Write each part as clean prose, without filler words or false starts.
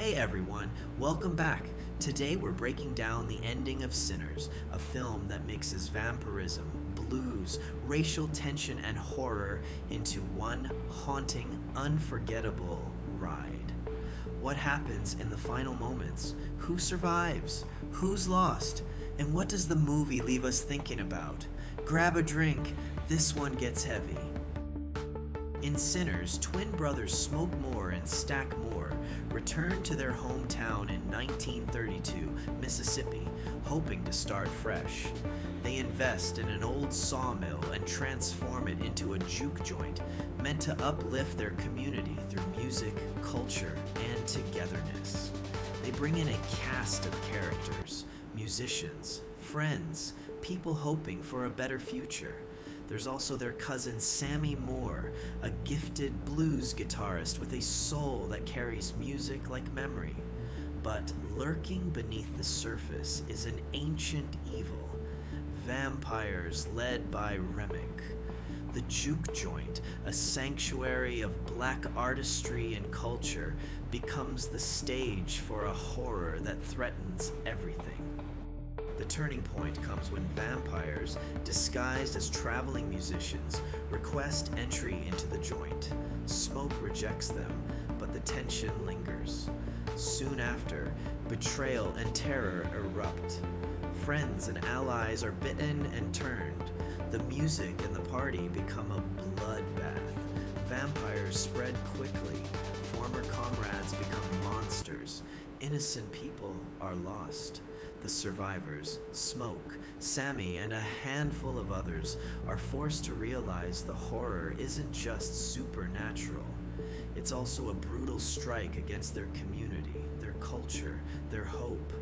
Hey everyone, welcome back. Today we're breaking down the ending of Sinners, a film that mixes vampirism, blues, racial tension, and horror into one haunting, unforgettable ride. What happens in the final moments? Who survives? Who's lost? And what does the movie leave us thinking about? Grab a drink, this one gets heavy. In Sinners, twin brothers Smoke Moore and Stack Moore return to their hometown in 1932, Mississippi, hoping to start fresh. They invest in an old sawmill and transform it into a juke joint, meant to uplift their community through music, culture, and togetherness. They bring in a cast of characters, musicians, friends, people hoping for a better future. There's also their cousin Sammy Moore, a gifted blues guitarist with a soul that carries music like memory. But lurking beneath the surface is an ancient evil, vampires led by Remick. The juke joint, a sanctuary of black artistry and culture, becomes the stage for a horror that threatens everything. The turning point comes when vampires, disguised as traveling musicians, request entry into the joint. Smoke rejects them, but the tension lingers. Soon after, betrayal and terror erupt. Friends and allies are bitten and turned. The music and the party become a bloodbath. Vampires spread quickly. Former comrades become monsters. Innocent people are lost. The survivors, Smoke, Sammy, and a handful of others, are forced to realize the horror isn't just supernatural. It's also a brutal strike against their community, their culture, their hope.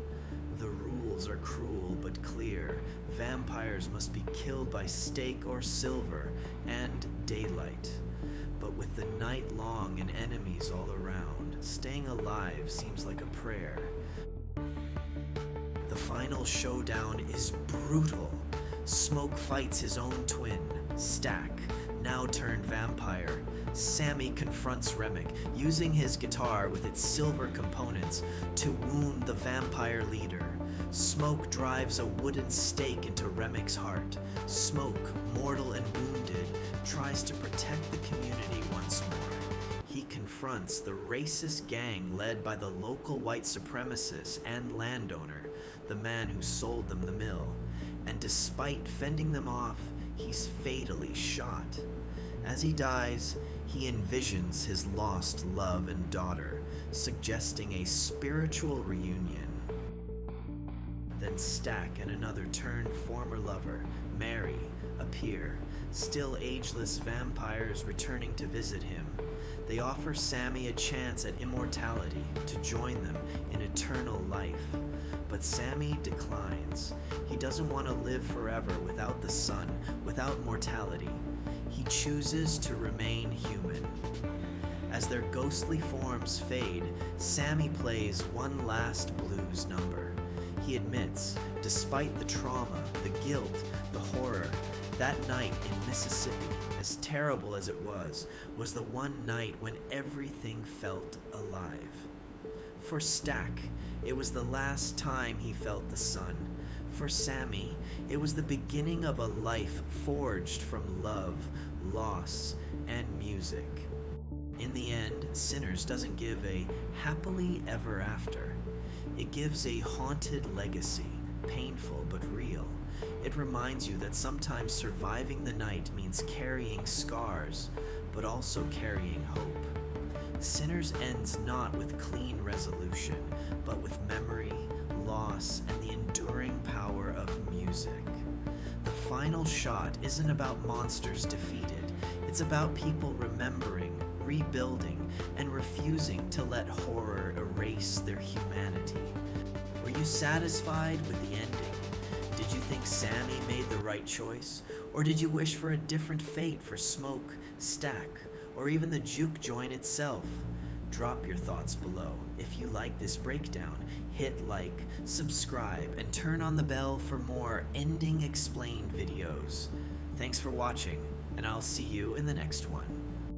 The rules are cruel but clear. Vampires must be killed by stake or silver, and daylight. But with the night long and enemies all around, staying alive seems like a prayer. The final showdown is brutal. Smoke fights his own twin, Stack, now turned vampire. Sammy confronts Remick, using his guitar with its silver components to wound the vampire leader. Smoke drives a wooden stake into Remick's heart. Smoke, mortal and wounded, tries to protect the community once more. He confronts the racist gang led by the local white supremacist and landowner, the man who sold them the mill, and despite fending them off, he's fatally shot. As he dies, he envisions his lost love and daughter, suggesting a spiritual reunion. Then Stack and another turned former lover, Mary, appear, still ageless vampires returning to visit him. They offer Sammy a chance at immortality to join them in eternal life. But Sammy declines. He doesn't want to live forever without the sun, without mortality. He chooses to remain human. As their ghostly forms fade, Sammy plays one last blues number. He admits, despite the trauma, the guilt, the horror, that night in Mississippi, as terrible as it was the one night when everything felt alive. For Stack, it was the last time he felt the sun. For Sammy, it was the beginning of a life forged from love, loss, and music. In the end, Sinners doesn't give a happily ever after. It gives a haunted legacy, painful but real. It reminds you that sometimes surviving the night means carrying scars, but also carrying hope. Sinners ends not with clean resolution, but with memory, loss, and the enduring power of music. The final shot isn't about monsters defeated. It's about people remembering, rebuilding, and refusing to let horror erase their humanity. Were you satisfied with the ending? Did you think Sammy made the right choice? Or did you wish for a different fate for Smoke, Stack, or even the juke joint itself? Drop your thoughts below. If you like this breakdown, hit like, subscribe, and turn on the bell for more Ending Explained videos. Thanks for watching, and I'll see you in the next one.